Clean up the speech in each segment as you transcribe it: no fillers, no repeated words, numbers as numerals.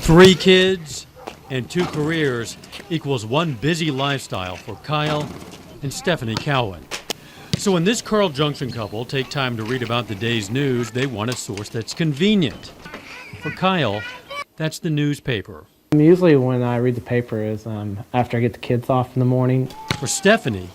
3 kids and 2 careers equals one busy lifestyle for Kyle and Stephanie Cowan. So when this Carl Junction couple take time to read about the day's news, they want a source that's convenient. For Kyle, that's the newspaper. Usually when I read the paper is after I get the kids off in the morning. For Stephanie,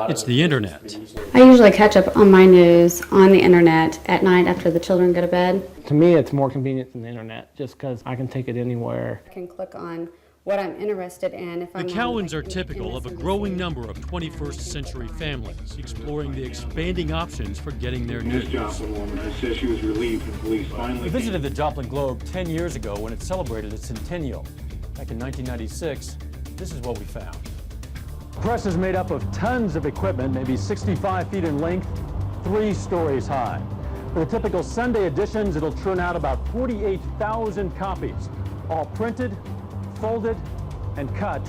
it's the internet. I usually catch up on my news on the internet at night after the children go to bed. To me, it's more convenient than the internet just because I can take it anywhere. I can click on what I'm interested in. The Cowans are typical of a growing number of 21st century families exploring the expanding options for getting their news. This Joplin woman has said she was relieved when police finally... We visited the Joplin Globe 10 years ago when it celebrated its centennial. Back in 1996, this is what we found. The press is made up of tons of equipment, maybe 65 feet in length, 3 stories high. For the typical Sunday editions, it'll churn out about 48,000 copies, all printed, folded, and cut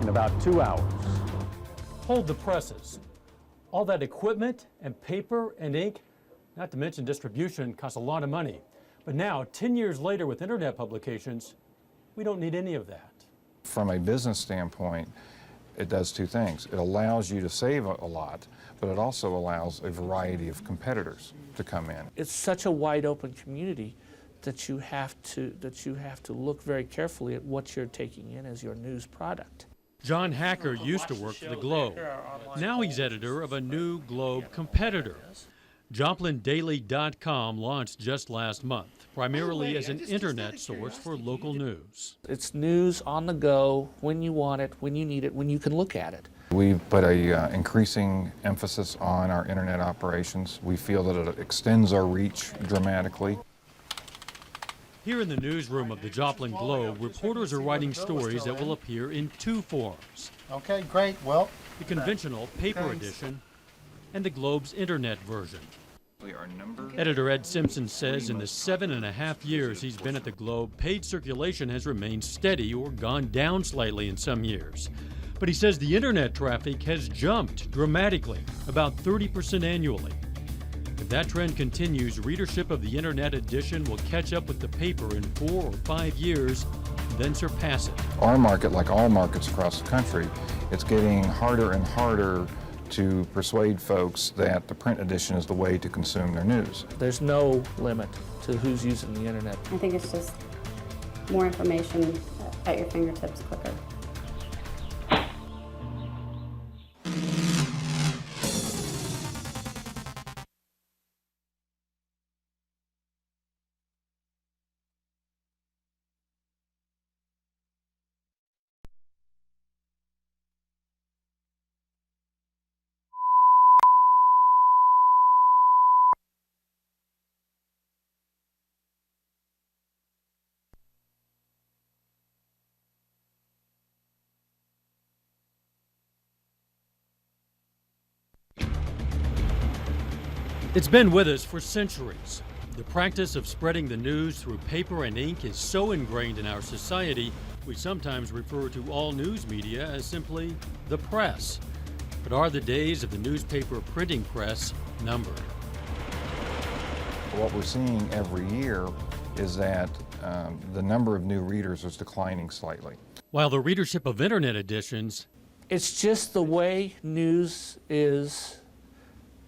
in about 2 hours. Hold the presses. All that equipment and paper and ink, not to mention distribution, costs a lot of money. But now, 10 years later with internet publications, we don't need any of that. From a business standpoint, it does 2 things. It allows you to save a lot, but it also allows a variety of competitors to come in. It's such a wide open community that you have to look very carefully at what you're taking in as your news product. John Hacker used to work for the Globe. Now he's editor of a new Globe competitor. JoplinDaily.com launched just last month, primarily as an internet source for local news. It's news on the go, when you want it, when you need it, when you can look at it. We've put a increasing emphasis on our internet operations. We feel that it extends our reach dramatically. Here in the newsroom of the Joplin Globe, reporters are writing stories that will appear in 2 forms. Okay, great. Well, the conventional paper edition and the Globe's internet version. Editor Ed Simpson says in the 7.5 years he's been at the Globe, paid circulation has remained steady or gone down slightly in some years. But he says the internet traffic has jumped dramatically, about 30% annually. If that trend continues, readership of the internet edition will catch up with the paper in 4 or 5 years, and then surpass it. Our market, like all markets across the country, it's getting harder and harder to persuade folks that the print edition is the way to consume their news. There's no limit to who's using the internet. I think it's just more information at your fingertips quicker. It's been with us for centuries. The practice of spreading the news through paper and ink is so ingrained in our society, we sometimes refer to all news media as simply the press. But are the days of the newspaper printing press numbered? What we're seeing every year is that the number of new readers is declining slightly. While the readership of internet editions... It's just the way news is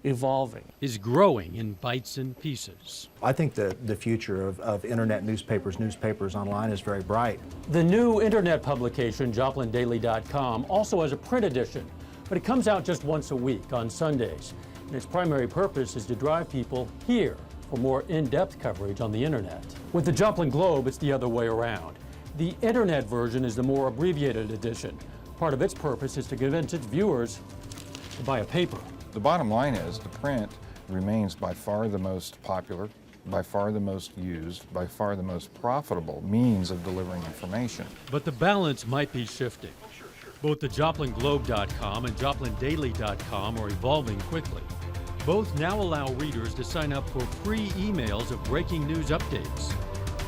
evolving. ...is growing in bites and pieces. I think the future of internet newspapers online is very bright. The new internet publication, JoplinDaily.com, also has a print edition, but it comes out just once a week on Sundays. And its primary purpose is to drive people here for more in-depth coverage on the internet. With the Joplin Globe, it's the other way around. The internet version is the more abbreviated edition. Part of its purpose is to convince its viewers to buy a paper. The bottom line is the print remains by far the most popular, by far the most used, by far the most profitable means of delivering information. But the balance might be shifting. Both the JoplinGlobe.com and JoplinDaily.com are evolving quickly. Both now allow readers to sign up for free emails of breaking news updates.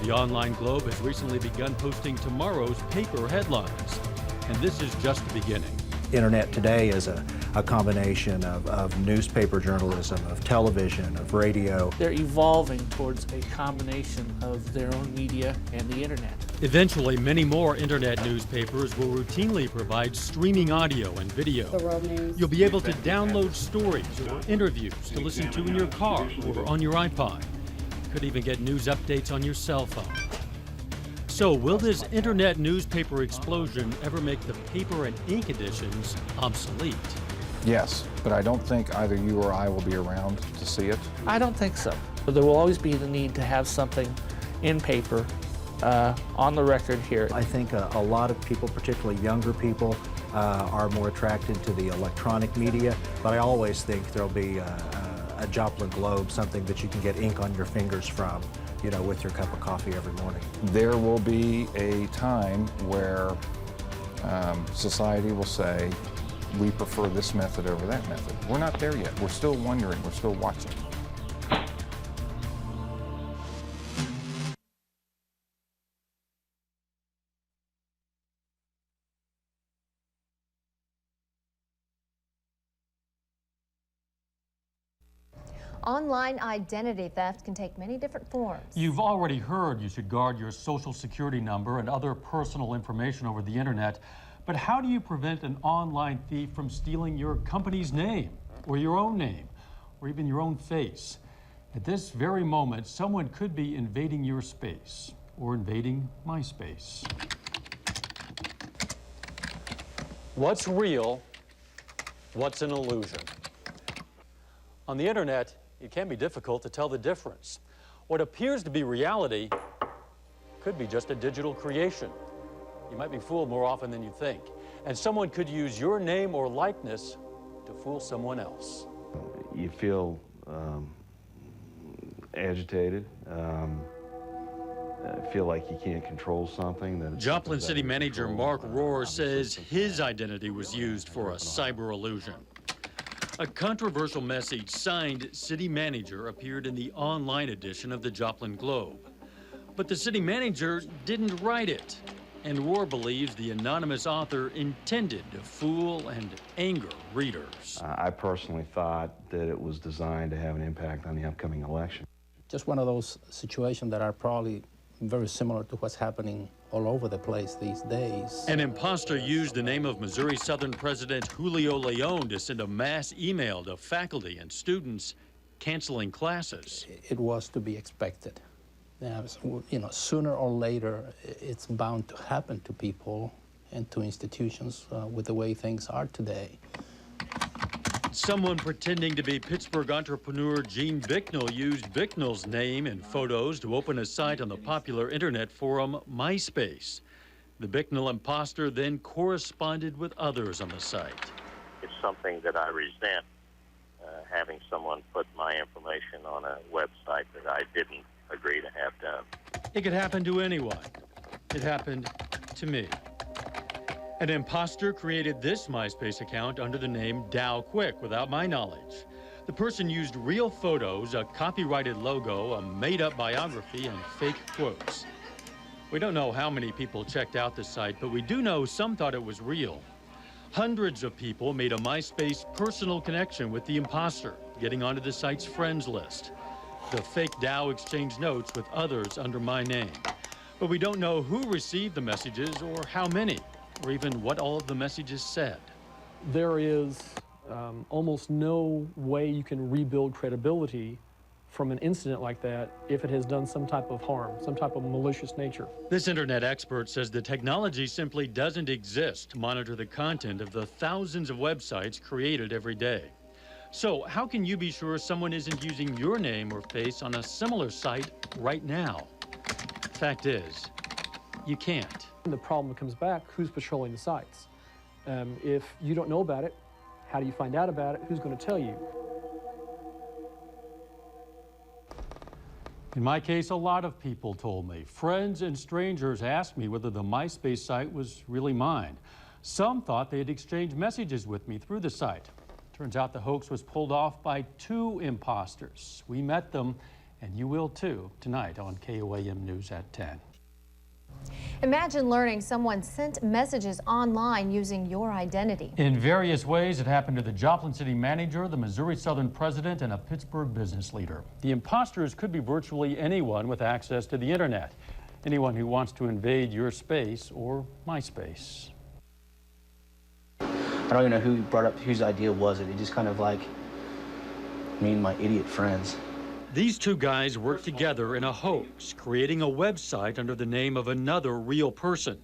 The online Globe has recently begun posting tomorrow's paper headlines, and this is just the beginning. Internet today is a a combination of newspaper journalism, of television, of radio. They're evolving towards a combination of their own media and the internet. Eventually, many more internet newspapers will routinely provide streaming audio and video. The world news. You'll be able to download stories or interviews to listen to in your car or on your iPod. You could even get news updates on your cell phone. So, will this internet newspaper explosion ever make the paper and ink editions obsolete? Yes, but I don't think either you or I will be around to see it. I don't think so. But there will always be the need to have something in paper on the record here. I think a lot of people, particularly younger people, are more attracted to the electronic media, but I always think there'll be a Joplin Globe, something that you can get ink on your fingers from, you know, with your cup of coffee every morning. There will be a time where society will say, we prefer this method over that method. We're not there yet. We're still wondering. We're still watching. Online identity theft can take many different forms. You've already heard you should guard your social security number and other personal information over the internet. But how do you prevent an online thief from stealing your company's name, or your own name, or even your own face? At this very moment, someone could be invading your space, or invading MySpace. What's real? What's an illusion? On the internet, it can be difficult to tell the difference. What appears to be reality could be just a digital creation. You might be fooled more often than you think. And someone could use your name or likeness to fool someone else. You feel agitated, feel like you can't control something. Joplin City Manager Mark Rohr says his identity was used for a cyber illusion. A controversial message signed City Manager appeared in the online edition of the Joplin Globe. But the city manager didn't write it. And Rohr believes the anonymous author intended to fool and anger readers. I personally thought that it was designed to have an impact on the upcoming election. Just one of those situations that are probably very similar to what's happening all over the place these days. An imposter used the name of Missouri Southern President Julio Leon to send a mass email to faculty and students canceling classes. It was to be expected. You know, sooner or later, it's bound to happen to people and to institutions with the way things are today. Someone pretending to be Pittsburgh entrepreneur Gene Bicknell used Bicknell's name and photos to open a site on the popular internet forum MySpace. The Bicknell imposter then corresponded with others on the site. It's something that I resent, having someone put my information on a website that I didn't agree to have done. It could happen to anyone. It happened to me. An imposter created this MySpace account under the name Dowe Quick without my knowledge. The person used real photos, a copyrighted logo, a made-up biography, and fake quotes. We don't know how many people checked out the site, but we do know some thought it was real. Hundreds of people made a MySpace personal connection with the imposter, getting onto the site's friends list. The fake Dowe exchanged notes with others under my name. But we don't know who received the messages or how many, or even what all of the messages said. There is almost no way you can rebuild credibility from an incident like that if it has done some type of harm, some type of malicious nature. This internet expert says the technology simply doesn't exist to monitor the content of the thousands of websites created every day. So how can you be sure someone isn't using your name or face on a similar site right now? Fact is, you can't. The problem comes back, who's patrolling the sites? If you don't know about it, how do you find out about it? Who's going to tell you? In my case, a lot of people told me. Friends and strangers asked me whether the MySpace site was really mine. Some thought they had exchanged messages with me through the site. Turns out the hoax was pulled off by 2 imposters. We met them, and you will too, tonight on KOAM News at 10. Imagine learning someone sent messages online using your identity. In various ways, it happened to the Joplin city manager, the Missouri Southern president, and a Pittsburgh business leader. The imposters could be virtually anyone with access to the internet. Anyone who wants to invade your space or MySpace. I don't even know who brought up, whose idea was it. It just kind of like me and my idiot friends. These two guys worked together in a hoax, creating a website under the name of another real person.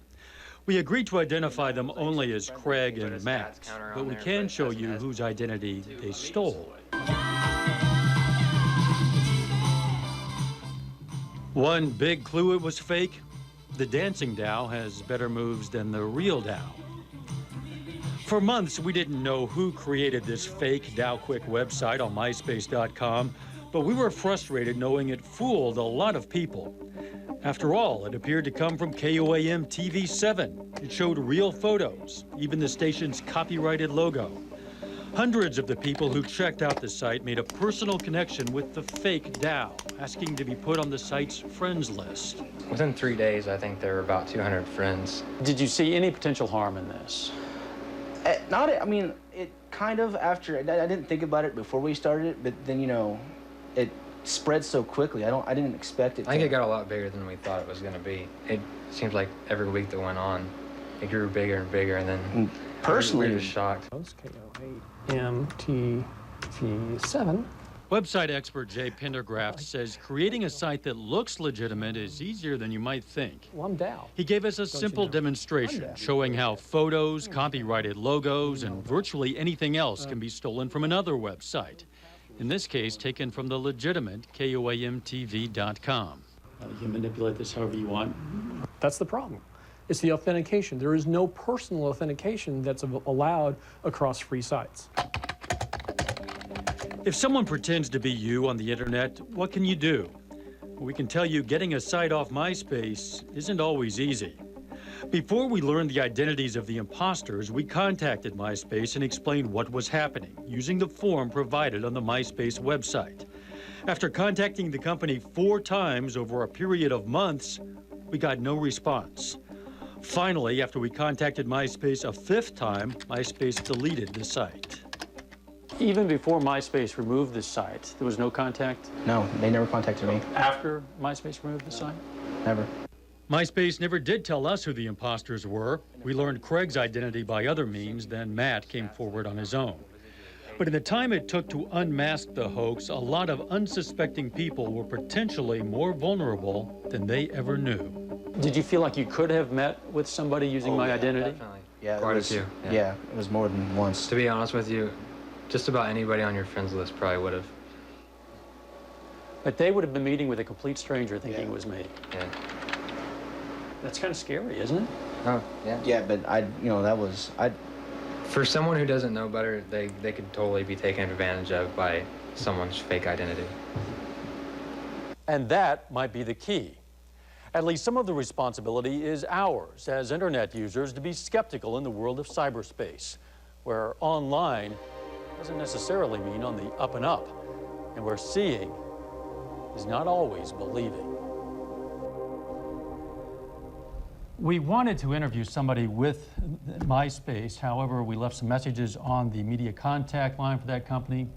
We agreed to identify them only as Craig and Matt, but we can show you whose identity they stole. One big clue it was fake: the dancing Dowe has better moves than the real Dowe. For months, we didn't know who created this fake Dowe Quick website on MySpace.com, but we were frustrated knowing it fooled a lot of people. After all, it appeared to come from KOAM TV 7. It showed real photos, even the station's copyrighted logo. Hundreds of the people who checked out the site made a personal connection with the fake Dowe, asking to be put on the site's friends list. Within 3 days, I think there were about 200 friends. Did you see any potential harm in this? I mean, it kind of after, I didn't think about it before we started it, but then, you know, it spread so quickly. I didn't expect it. I think it got a lot bigger than we thought it was going to be. It seems like every week that went on, it grew bigger and bigger, and then personally, we were just shocked. KOAM TV 7. Website expert Jay Pendergraft says creating a site that looks legitimate is easier than you might think. Well, I'm Dowe. He gave us a simple demonstration showing how photos, copyrighted logos, and virtually anything else can be stolen from another website. In this case, taken from the legitimate KOAMTV.com. You can manipulate this however you want. That's the problem. It's the authentication. There is no personal authentication that's allowed across free sites. If someone pretends to be you on the internet, what can you do? We can tell you getting a site off MySpace isn't always easy. Before we learned the identities of the imposters, we contacted MySpace and explained what was happening, using the form provided on the MySpace website. After contacting the company 4 times over a period of months, we got no response. Finally, after we contacted MySpace a 5th time, MySpace deleted the site. Even before MySpace removed the site, there was no contact? No, they never contacted me. After MySpace removed the site? Never. MySpace never did tell us who the imposters were. We learned Craig's identity by other means, then Matt came forward on his own. But in the time it took to unmask the hoax, a lot of unsuspecting people were potentially more vulnerable than they ever knew. Did you feel like you could have met with somebody using my identity? Definitely. Yeah, Quite a few. Yeah, it was more than once. To be honest with you, just about anybody on your friends list probably would have. But they would have been meeting with a complete stranger thinking it was me. Yeah. That's kind of scary, isn't it? Oh, yeah. Yeah, but that was, For someone who doesn't know better, they could totally be taken advantage of by someone's fake identity. And that might be the key. At least some of the responsibility is ours as internet users to be skeptical in the world of cyberspace, where online doesn't necessarily mean on the up and up, and where seeing is not always believing. We wanted to interview somebody with MySpace. However, we left some messages on the media contact line for that company.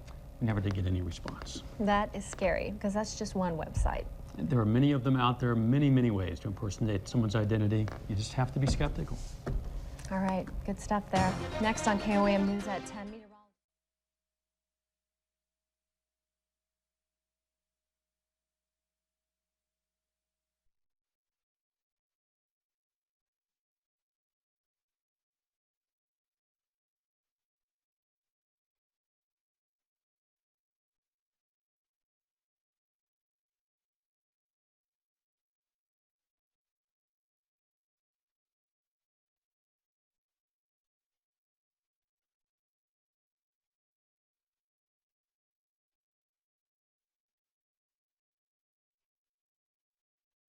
We never did get any response. That is scary because that's just one website. There are many of them out there, many, many ways to impersonate someone's identity. You just have to be skeptical. All right, good stuff there. Next on KOAM News at 10.